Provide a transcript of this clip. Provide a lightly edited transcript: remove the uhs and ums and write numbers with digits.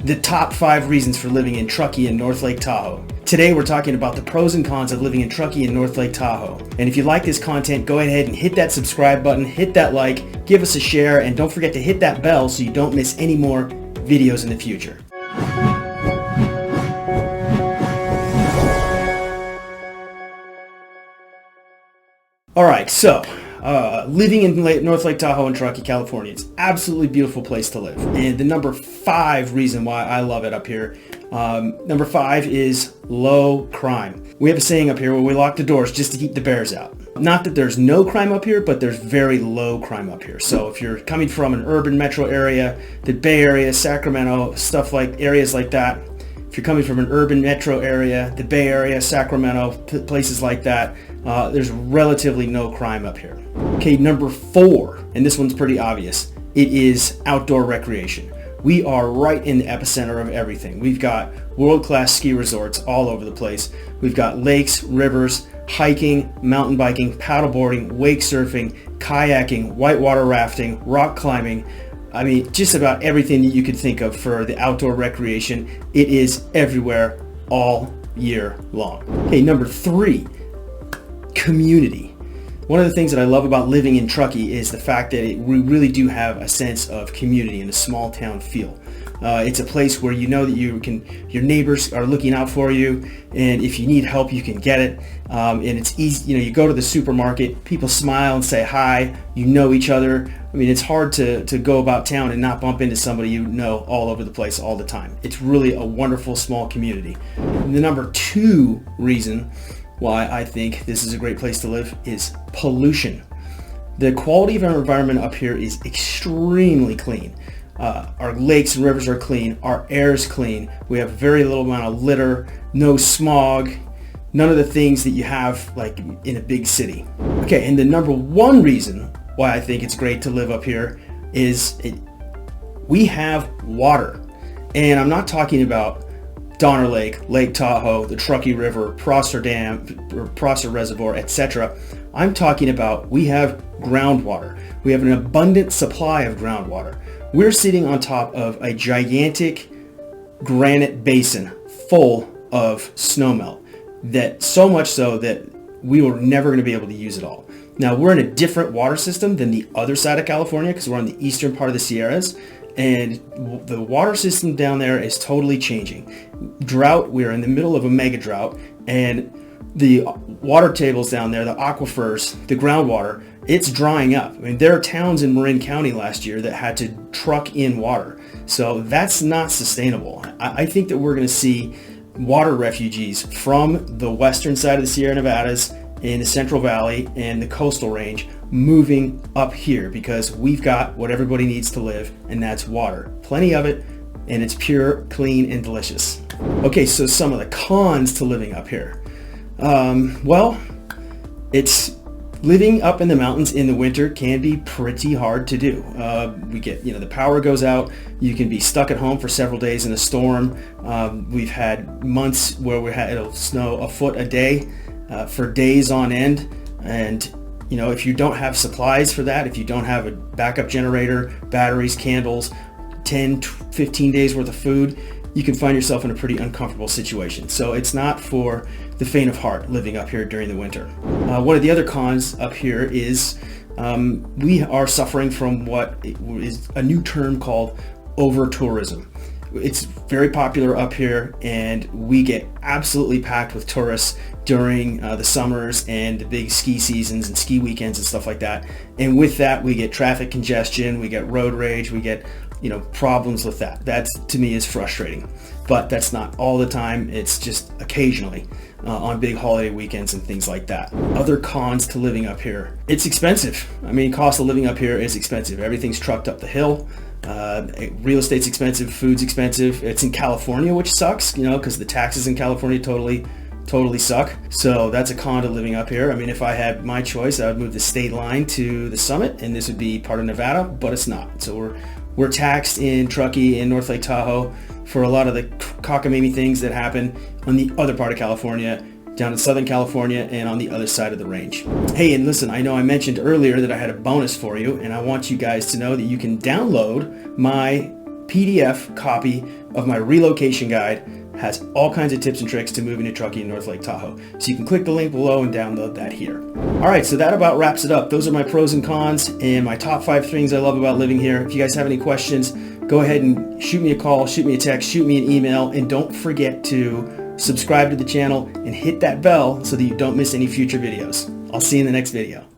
the top 5 reasons for living in Truckee and North Lake Tahoe. Today we're talking about the pros and cons of living in Truckee and North Lake Tahoe. And if you like this content, go ahead and hit that subscribe button, hit that like, give us a share, and don't forget to hit that bell so you don't miss any more videos in the future. Alright, so living in North Lake Tahoe and Truckee, California, it's an absolutely beautiful place to live. And the number 5 reason why I love it up here, number 5 is low crime. We have a saying up here where we lock the doors just to keep the bears out. Not that there's no crime up here, but there's very low crime up here. So if you're coming from an urban metro area, the Bay Area, Sacramento, areas like that, if you're coming from an urban metro area, the Bay Area, Sacramento, places like that, there's relatively no crime up here. Okay, number 4, and this one's pretty obvious, it is outdoor recreation. We are right in the epicenter of everything. We've got world-class ski resorts all over the place. We've got lakes, rivers, hiking, mountain biking, paddleboarding, wake surfing, kayaking, whitewater rafting, rock climbing. I mean, just about everything that you could think of for the outdoor recreation. It is everywhere all year long. Okay, number 3, community. One of the things that I love about living in Truckee is the fact that we really do have a sense of community and a small town feel. It's a place where you know that your neighbors are looking out for you, and if you need help, you can get it. And it's easy. You go to the supermarket, people smile and say hi. You know each other. I mean, it's hard to go about town and not bump into somebody you know all over the place all the time. It's really a wonderful small community. And the number 2 reason why I think this is a great place to live is pollution. The quality of our environment up here is extremely clean. Our lakes and rivers are clean. Our air is clean. We have very little amount of litter, no smog, none of the things that you have like in a big city. Okay, and the number 1 reason why I think it's great to live up here is we have water. And I'm not talking about Donner Lake, Lake Tahoe, the Truckee River, Prosser Dam, or Prosser Reservoir, etc. I'm talking about we have groundwater. We have an abundant supply of groundwater. We're sitting on top of a gigantic granite basin full of snowmelt, that so much so that we were never going to be able to use it all. Now, we're in a different water system than the other side of California because we're on the eastern part of the Sierras, and the water system down there is totally changing. Drought, we're in the middle of a mega drought, and the water tables down there, the aquifers, the groundwater, it's drying up. I mean, there are towns in Marin County last year that had to truck in water. So that's not sustainable. I think that we're going to see water refugees from the western side of the Sierra Nevadas in the Central Valley and the coastal range moving up here because we've got what everybody needs to live, and that's water. Plenty of it, and it's pure, clean, and delicious. Okay, so some of the cons to living up here. Well, it's living up in the mountains in the winter can be pretty hard to do. We get, the power goes out. You can be stuck at home for several days in a storm. We've had months where it'll snow a foot a day for days on end. And, if you don't have supplies for that, if you don't have a backup generator, batteries, candles, 10, 15 days worth of food, you can find yourself in a pretty uncomfortable situation. So it's not for the faint of heart living up here during the winter. One of the other cons up here is we are suffering from what is a new term called overtourism. It's very popular up here, and we get absolutely packed with tourists during the summers and the big ski seasons and ski weekends and stuff like that. And with that, we get traffic congestion, we get road rage, we get problems with that. That to me is frustrating, but that's not all the time. It's just occasionally on big holiday weekends and things like that. Other cons to living up here: it's expensive. I mean, cost of living up here is expensive. Everything's trucked up the hill. Real estate's expensive, food's expensive. It's in California, which sucks, because the taxes in California totally suck. So that's a con to living up here. I mean, if I had my choice, I would move the state line to the summit, and this would be part of Nevada, but it's not. So we're taxed in Truckee and North Lake Tahoe for a lot of the cockamamie things that happen on the other part of California, down in Southern California and on the other side of the range. Hey, and listen, I know I mentioned earlier that I had a bonus for you, and I want you guys to know that you can download my PDF copy of my relocation guide. Has all kinds of tips and tricks to moving to Truckee and North Lake Tahoe. So you can click the link below and download that here. All right, so that about wraps it up. Those are my pros and cons and my top 5 things I love about living here. If you guys have any questions, go ahead and shoot me a call, shoot me a text, shoot me an email, and don't forget to subscribe to the channel and hit that bell so that you don't miss any future videos. I'll see you in the next video.